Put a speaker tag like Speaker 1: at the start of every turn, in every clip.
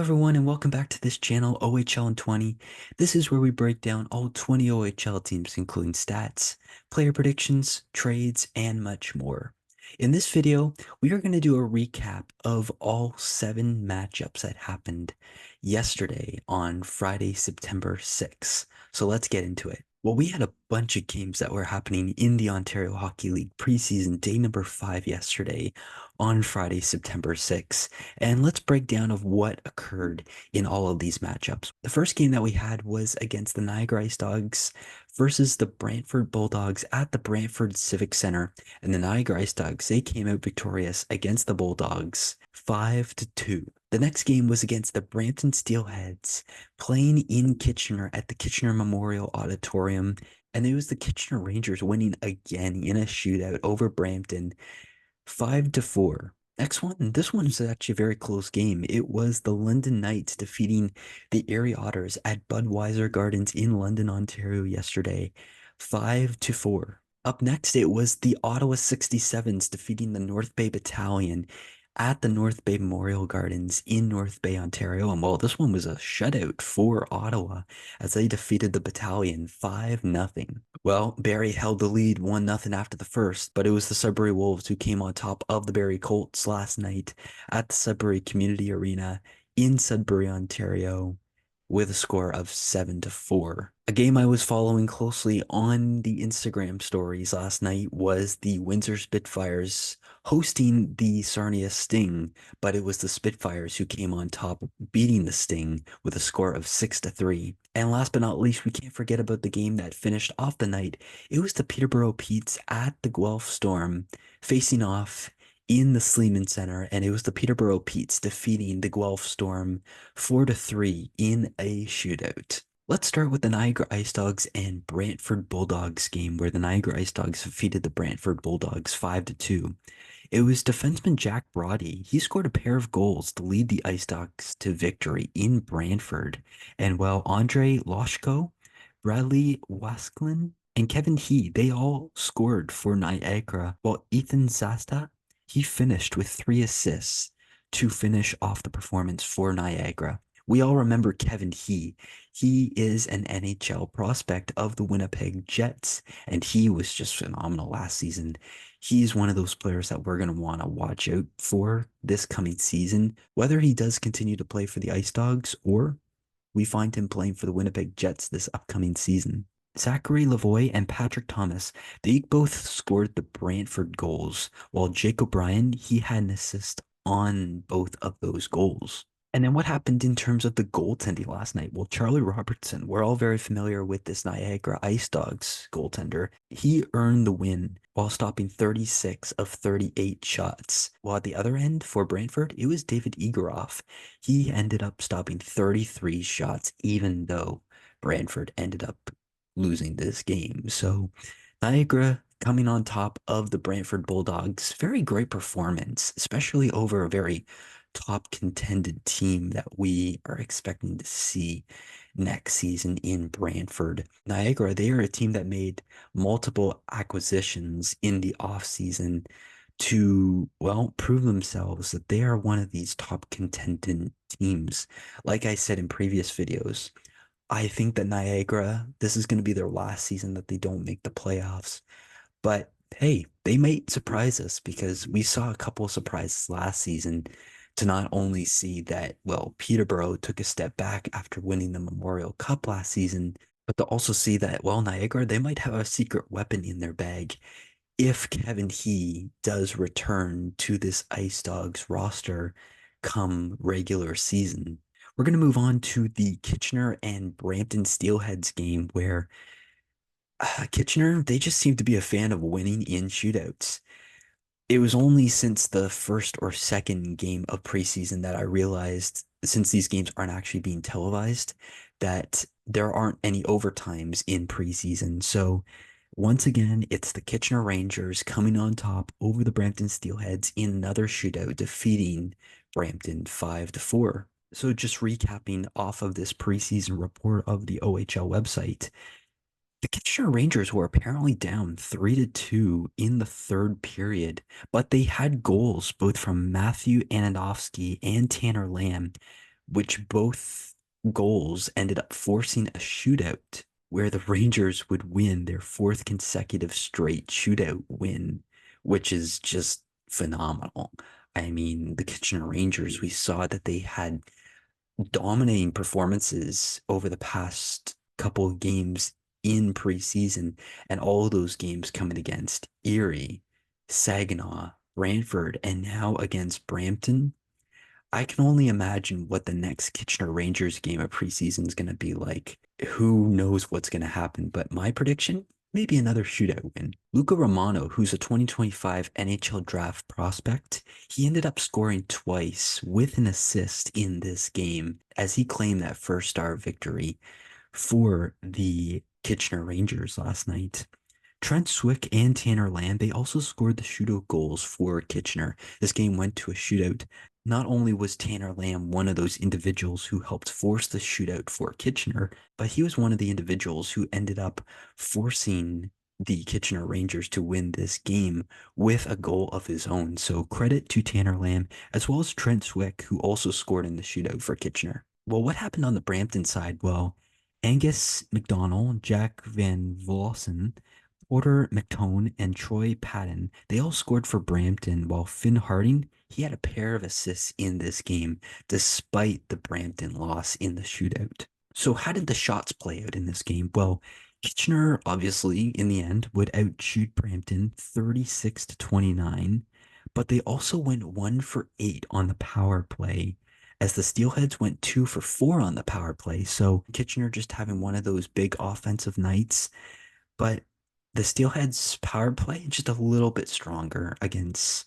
Speaker 1: everyone, and welcome back to this channel, OHL in 20. This is where we break down all 20 OHL teams, including stats, player predictions, trades, and much more. In this video, we are going to do a recap of all 7 matchups that happened yesterday on Friday, September 6th. So let's get into it. Well, we had a bunch of games that were happening in the Ontario Hockey League preseason day number 5 yesterday on Friday, September 6th. And let's break down of what occurred in all of these matchups. The first game that we had was against the Niagara Ice Dogs versus the Brantford Bulldogs at the Brantford Civic Center. And the Niagara Ice Dogs, they came out victorious against the Bulldogs 5-2. The next game was against the Brampton Steelheads, playing in Kitchener at the Kitchener Memorial Auditorium. And it was the Kitchener Rangers winning again in a shootout over Brampton 5-4. Next one, this one is actually a very close game. It was the London Knights defeating the Erie Otters at Budweiser Gardens in London, Ontario yesterday, 5-4. Up next, it was the Ottawa 67s defeating the North Bay Battalion at the North Bay Memorial Gardens in North Bay, Ontario. And well, this one was a shutout for Ottawa as they defeated the Battalion 5-0. Well, Barrie held the lead 1-0 after the first, but it was the Sudbury Wolves who came on top of the Barrie Colts last night at the Sudbury Community Arena in Sudbury, Ontario, with a score of 7-4. A game I was following closely on the Instagram stories last night was the Windsor Spitfires hosting the Sarnia Sting, but it was the Spitfires who came on top, beating the Sting with a score of 6-3. And last but not least, we can't forget about the game that finished off the night. It was the Peterborough Petes at the Guelph Storm facing off in the Sleeman Center, and it was the Peterborough Petes defeating the Guelph Storm 4-3 in a shootout. Let's start with the Niagara Ice Dogs and Brantford Bulldogs game, where the Niagara Ice Dogs defeated the Brantford Bulldogs 5-2. It was defenseman Jack Brody. He scored a pair of goals to lead the Ice Dogs to victory in Brantford. And while Andre Loshko, Bradley Wasklin, and Kevin He, they all scored for Niagara, while Ethan Zasta, he finished with 3 assists to finish off the performance for Niagara. We all remember Kevin He. He is an NHL prospect of the Winnipeg Jets, and he was just phenomenal last season. He's one of those players that we're going to want to watch out for this coming season, whether he does continue to play for the Ice Dogs or we find him playing for the Winnipeg Jets this upcoming season. Zachary Lavoie and Patrick Thomas, they both scored the Brantford goals, while Jake O'Brien, he had an assist on both of those goals. And then what happened in terms of the goaltending last night? Well, Charlie Robertson, we're all very familiar with this Niagara Ice Dogs goaltender. He earned the win while stopping 36 of 38 shots. While at the other end for Brantford, it was David Egoroff. He ended up stopping 33 shots, even though Brantford ended up losing this game. So Niagara coming on top of the Brantford Bulldogs. Very great performance, especially over a very top contended team that we are expecting to see next season in Brantford. Niagara, they are a team that made multiple acquisitions in the offseason to, well, prove themselves that they are one of these top contending teams. Like I said in previous videos, I think that Niagara, this is going to be their last season that they don't make the playoffs. But hey, they might surprise us because we saw a couple of surprises last season to not only see that, well, Peterborough took a step back after winning the Memorial Cup last season, but to also see that, well, Niagara, they might have a secret weapon in their bag if Kevin He does return to this Ice Dogs roster come regular season. We're going to move on to the Kitchener and Brampton Steelheads game where Kitchener, they just seem to be a fan of winning in shootouts. It was only since the first or second game of preseason that I realized, since these games aren't actually being televised, that there aren't any overtimes in preseason. So once again, it's the Kitchener Rangers coming on top over the Brampton Steelheads in another shootout, defeating Brampton 5-4. So just recapping off of this preseason report of the OHL website, the Kitchener Rangers were apparently down 3-2 in the third period, but they had goals both from Matthew Anandowski and Tanner Lamb which both goals ended up forcing a shootout where the Rangers would win their fourth consecutive straight shootout win, which is just phenomenal. I mean, the Kitchener Rangers, we saw that they had dominating performances over the past couple of games in preseason, and all of those games coming against Erie, Saginaw, Brantford, and now against Brampton. I can only imagine what the next Kitchener Rangers game of preseason is going to be like. Who knows what's going to happen? But my prediction, maybe another shootout win. Luca Romano, who's a 2025 NHL draft prospect, he ended up scoring twice with an assist in this game as he claimed that first star victory for the Kitchener Rangers last night. Trent Swick and Tanner Lamb, they also scored the shootout goals for Kitchener. This game went to a shootout. Not only was Tanner Lamb one of those individuals who helped force the shootout for Kitchener, but he was one of the individuals who ended up forcing the Kitchener Rangers to win this game with a goal of his own. So credit to Tanner Lamb as well as Trent Swick, who also scored in the shootout for Kitchener. Well, what happened on the Brampton side? Well, Angus McDonald, Jack Van Vossen, Porter McTone, and Troy Patton, they all scored for Brampton, while Finn Harding, he had a pair of assists in this game, despite the Brampton loss in the shootout. So how did the shots play out in this game? Well, Kitchener, obviously, in the end, would outshoot Brampton 36 to 29, but they also went 1 for 8 on the power play, as the Steelheads went 2 for 4 on the power play. So Kitchener just having one of those big offensive nights, but the Steelheads power play just a little bit stronger against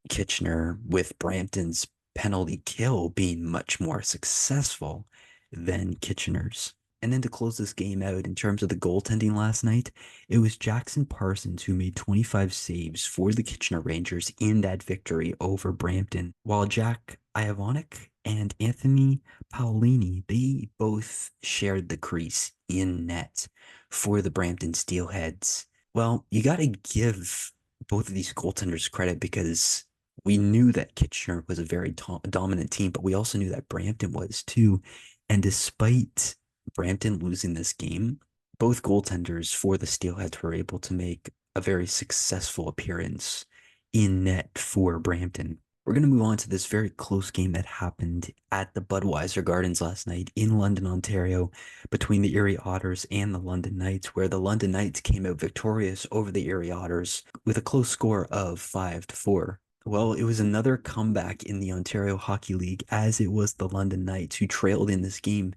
Speaker 1: Kitchener, with Brampton's penalty kill being much more successful than Kitchener's. And then to close this game out in terms of the goaltending last night, it was Jackson Parsons who made 25 saves for the Kitchener Rangers in that victory over Brampton, while Jack Ivanek and Anthony Paolini, they both shared the crease in net for the Brampton Steelheads. Well, you got to give both of these goaltenders credit because we knew that Kitchener was a very dominant team, but we also knew that Brampton was too. And despite Brampton losing this game, both goaltenders for the Steelheads were able to make a very successful appearance in net for Brampton. We're going to move on to this very close game that happened at the Budweiser Gardens last night in London, Ontario, between the Erie Otters and the London Knights, where the London Knights came out victorious over the Erie Otters with a close score of 5-4. Well, it was another comeback in the Ontario Hockey League, as it was the London Knights who trailed in this game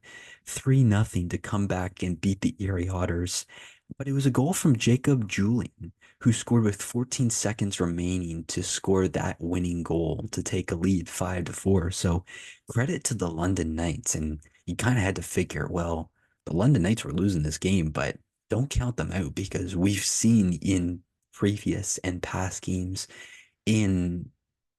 Speaker 1: 3-0 to come back and beat the Erie Otters. But it was a goal from Jacob Julian, who scored with 14 seconds remaining to score that winning goal to take a lead 5-4. So credit to the London Knights. And you kind of had to figure, well, the London Knights were losing this game, but don't count them out because we've seen in previous and past games in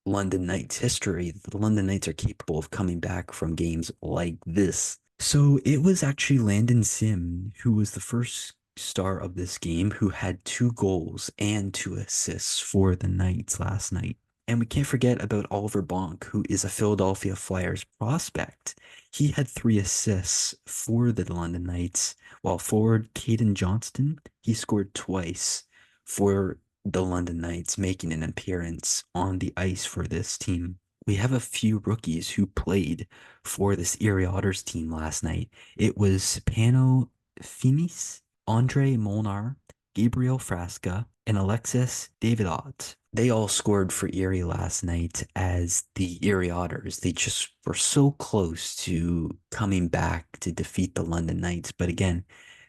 Speaker 1: London Knights history that the London Knights are capable of coming back from games like this. So it was actually Landon Sim who was the first star of this game, who had 2 goals and 2 assists for the Knights last night. And we can't forget about Oliver Bonk, who is a Philadelphia Flyers prospect. He had 3 assists for the London Knights, while forward Caden Johnston, he scored twice for the London Knights, making an appearance on the ice for this team. We have a few rookies who played for this Erie Otters team last night. It was Pano Finis, Andre Molnar, Gabriel Frasca, and Alexis Davidot. They all scored for Erie last night as the Erie Otters. They just were so close to coming back to defeat the London Knights. But again,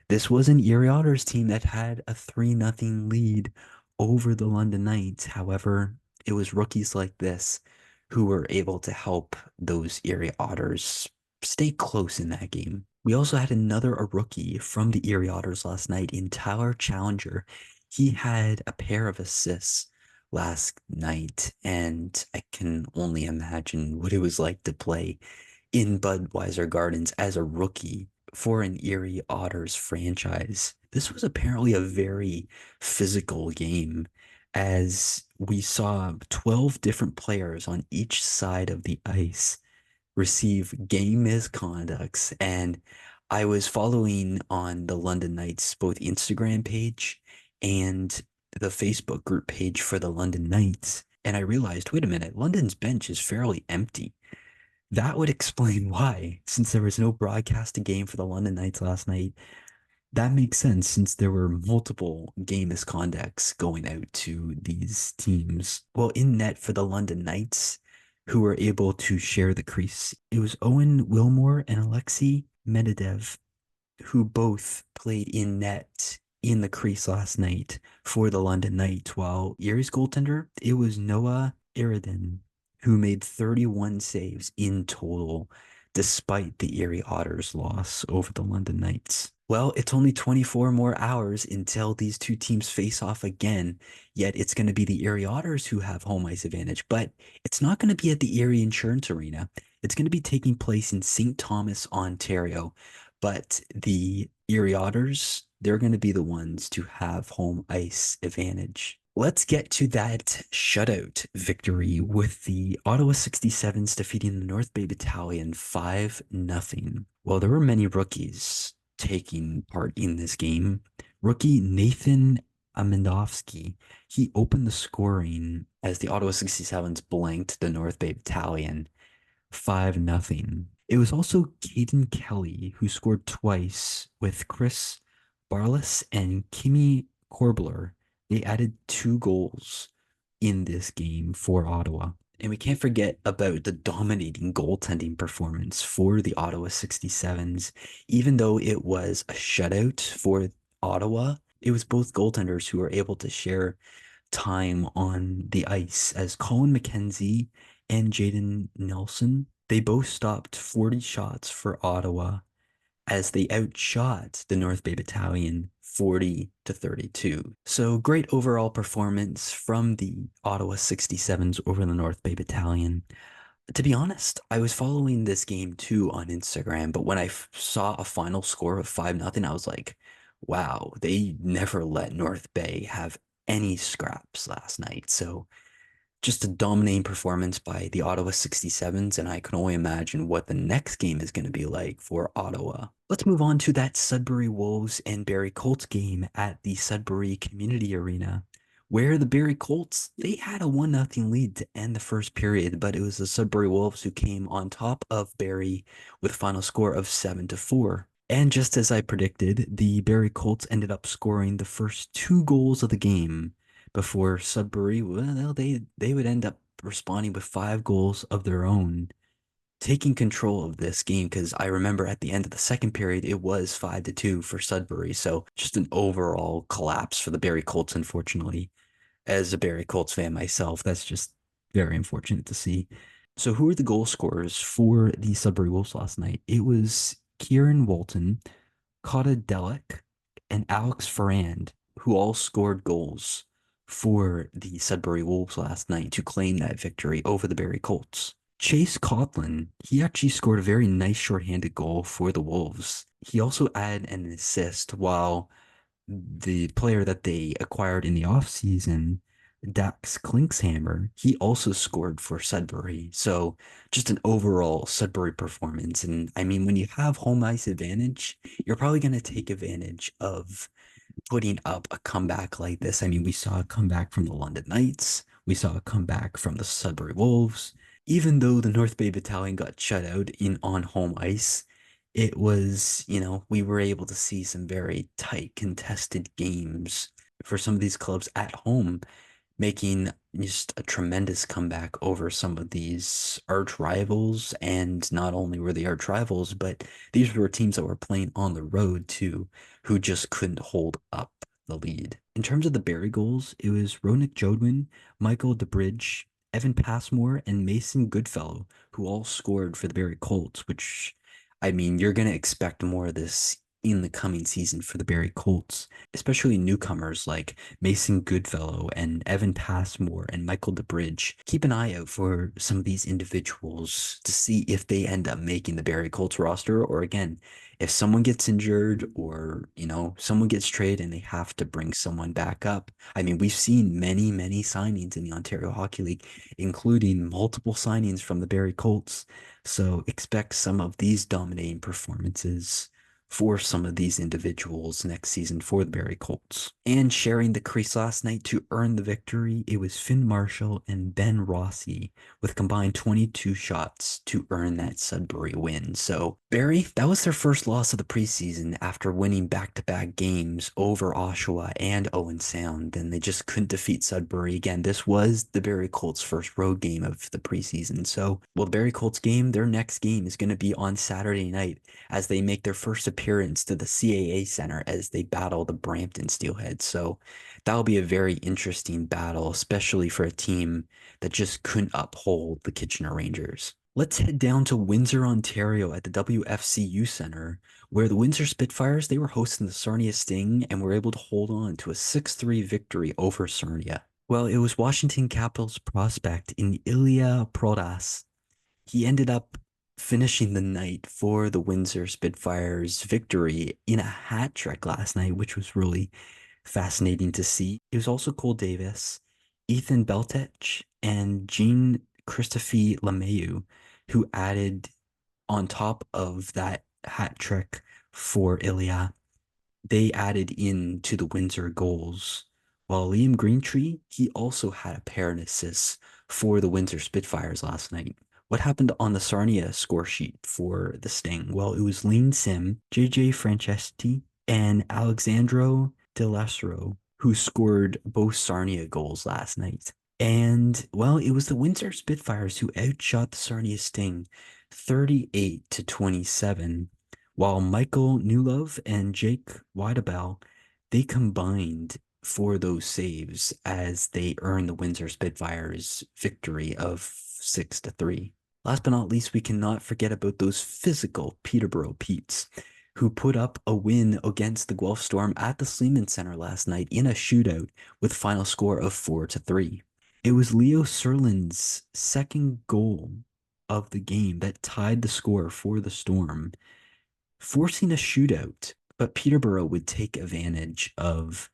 Speaker 1: this was an Erie Otters team that had a 3-0 lead over the London Knights. However, it was rookies like this who were able to help those Erie Otters stay close in that game. We also had a rookie from the Erie Otters last night in Tyler Challenger. He had a pair of assists last night, and I can only imagine what it was like to play in Budweiser Gardens as a rookie for an Erie Otters franchise. This was apparently a very physical game, as we saw 12 different players on each side of the ice receive game misconducts. And I was following on the London Knights, both Instagram page and the Facebook group page for the London Knights. And I realized, wait a minute, London's bench is fairly empty. That would explain why, since there was no broadcasted game for the London Knights last night. That makes sense since there were multiple game misconducts going out to these teams. Well, in net for the London Knights, who were able to share the crease, it was Owen Wilmore and Alexei Medvedev, who both played in net in the crease last night for the London Knights, while Erie's goaltender, it was Noah Iredin, who made 31 saves in total, despite the Erie Otters' loss over the London Knights. Well, it's only 24 more hours until these two teams face off again, yet it's going to be the Erie Otters who have home ice advantage, but it's not going to be at the Erie Insurance Arena. It's going to be taking place in St. Thomas, Ontario, but the Erie Otters, they're going to be the ones to have home ice advantage. Let's get to that shutout victory with the Ottawa 67s defeating the North Bay Battalion 5-0. Well, there were many rookies taking part in this game. Rookie Nathan Amendovsky, he opened the scoring as the Ottawa 67s blanked the North Bay Battalion 5-0. It was also Caden Kelly who scored twice with Chris Barlas and Kimi Korbler. They added 2 goals in this game for Ottawa. And we can't forget about the dominating goaltending performance for the Ottawa 67s. Even though it was a shutout for Ottawa, it was both goaltenders who were able to share time on the ice as Colin McKenzie and Jaden Nelson. They both stopped 40 shots for Ottawa as they outshot the North Bay Battalion 40-32. So great overall performance from the Ottawa 67s over the North Bay Battalion. To be honest, I was following this game too on Instagram, but when I saw a final score of 5-0, I was like, wow, they never let North Bay have any scraps last night. So just a dominating performance by the Ottawa 67s, and I can only imagine what the next game is going to be like for Ottawa. Let's move on to that Sudbury Wolves and Barrie Colts game at the Sudbury Community Arena, where the Barrie Colts, they had a 1-0 lead to end the first period, but it was the Sudbury Wolves who came on top of Barrie with a final score of 7-4. And just as I predicted, the Barrie Colts ended up scoring the first 2 goals of the game before Sudbury, well, they would end up responding with 5 goals of their own, taking control of this game. Because I remember at the end of the second period, it was 5-2 for Sudbury. So just an overall collapse for the Barrie Colts, unfortunately. As a Barrie Colts fan myself, that's just very unfortunate to see. So who are the goal scorers for the Sudbury Wolves last night? It was Kieran Walton, Cotta Delic, and Alex Ferrand, who all scored goals for the Sudbury Wolves last night to claim that victory over the Barrie Colts. Chase Coughlin, he actually scored a very nice shorthanded goal for the Wolves. He also had an assist, while the player that they acquired in the offseason, Dax Klinkshammer, he also scored for Sudbury. So just an overall Sudbury performance. And I mean, when you have home ice advantage, you're probably going to take advantage of putting up a comeback like this. I mean, we saw a comeback from the London Knights. We saw a comeback from the Sudbury Wolves. Even though the North Bay Battalion got shut out in on home ice, it was, we were able to see some very tight contested games for some of these clubs at home, making just a tremendous comeback over some of these arch rivals. And not only were they arch rivals, but these were teams that were playing on the road too, who just couldn't hold up the lead. In terms of the Barrie goals, it was Ronik Jodwin, Michael DeBridge, Evan Passmore, and Mason Goodfellow, who all scored for the Barrie Colts, which, I mean, you're going to expect more of this in the coming season for the Barrie Colts, especially newcomers like Mason Goodfellow and Evan Passmore and Michael DeBridge. Keep an eye out for some of these individuals to see if they end up making the Barrie Colts roster, or again, if someone gets injured or, someone gets traded and they have to bring someone back up. I mean, we've seen many, many signings in the Ontario Hockey League, including multiple signings from the Barrie Colts. So expect some of these dominating performances for some of these individuals next season for the Barrie Colts. And sharing the crease last night to earn the victory, it was Finn Marshall and Ben Rossi with combined 22 shots to earn that Sudbury win. So Barrie, that was their first loss of the preseason after winning back-to-back games over Oshawa and Owen Sound. And they just couldn't defeat Sudbury again. This was the Barrie Colts' first road game of the preseason. So, well, the Barrie Colts game, their next game is going to be on Saturday night as they make their first appearance to the CAA Center as they battle the Brampton Steelheads. So that'll be a very interesting battle, especially for a team that just couldn't uphold the Kitchener Rangers. Let's head down to Windsor, Ontario at the WFCU Center, where the Windsor Spitfires, they were hosting the Sarnia Sting and were able to hold on to a 6-3 victory over Sarnia. Well, it was Washington Capitals prospect in Ilya Prodas. He ended up finishing the night for the Windsor Spitfires victory in a hat trick last night, which was really fascinating to see. It was also Cole Davis, Ethan Beltech, and Jean Christophe Lemayu, who added on top of that hat trick for Ilya. They added in to the Windsor goals. While Liam Greentree, he also had a pair of assists for the Windsor Spitfires last night. What happened on the Sarnia score sheet for the Sting? Well, it was Lean Sim, JJ Franceschi, and Alexandro De Lastro who scored both Sarnia goals last night. And, well, it was the Windsor Spitfires who outshot the Sarnia Sting 38-27, while Michael Newlove and Jake Wiedebell, they combined for those saves as they earned the Windsor Spitfires victory of 6-3. Last but not least, we cannot forget about those physical Peterborough Petes who put up a win against the Guelph Storm at the Sleeman Center last night in a shootout with final score of 4-3. It was Leo Serlin's second goal of the game that tied the score for the Storm, forcing a shootout, but Peterborough would take advantage of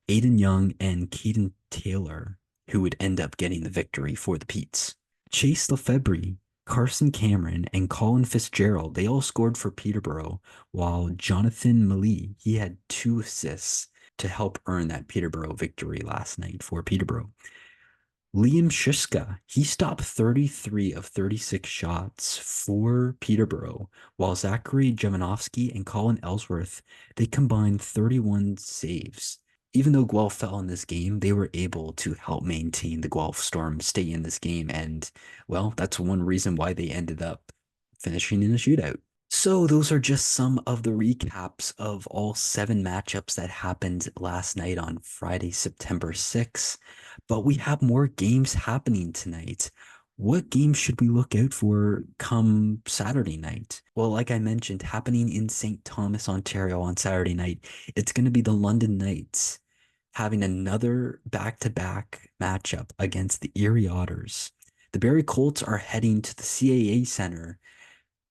Speaker 1: Aiden Young and Caden Taylor, who would end up getting the victory for the Petes. Chase Lefebvre, Carson Cameron, and Colin Fitzgerald, they all scored for Peterborough, while Jonathan Malee, he had 2 assists to help earn that Peterborough victory last night for Peterborough. Liam Shiska, he stopped 33 of 36 shots for Peterborough, while Zachary Jovanovski and Colin Ellsworth, they combined 31 saves. Even though Guelph fell in this game, they were able to help maintain the Guelph Storm stay in this game. And, well, that's one reason why they ended up finishing in a shootout. So those are just some of the recaps of all 7 matchups that happened last night on Friday, September 6th. But we have more games happening tonight. What games should we look out for come Saturday night? Well, like I mentioned, happening in St. Thomas, Ontario on Saturday night, it's going to be the London Knights having another back-to-back matchup against the Erie Otters. The Barrie Colts are heading to the CAA Center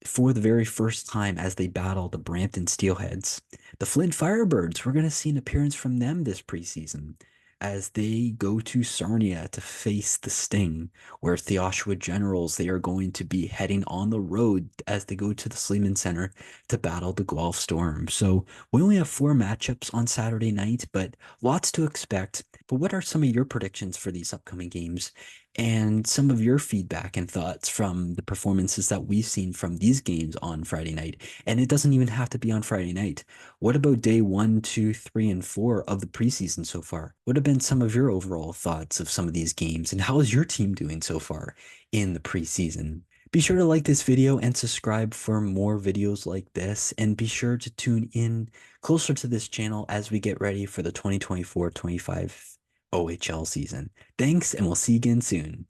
Speaker 1: for the very first time as they battle the Brampton Steelheads. The Flint Firebirds, we're going to see an appearance from them this preseason as they go to Sarnia to face the Sting, whereas the Oshawa Generals, they are going to be heading on the road as they go to the Sleeman Center to battle the Guelph Storm. So we only have 4 matchups on Saturday night, but lots to expect. But what are some of your predictions for these upcoming games? And some of your feedback and thoughts from the performances that we've seen from these games on Friday night. And it doesn't even have to be on Friday night. What about day 1, 2, 3, and 4 of the preseason so far? What have been some of your overall thoughts of some of these games? And how is your team doing so far in the preseason? Be sure to like this video and subscribe for more videos like this. And be sure to tune in closer to this channel as we get ready for the 2024-25 OHL season. Thanks, and we'll see you again soon.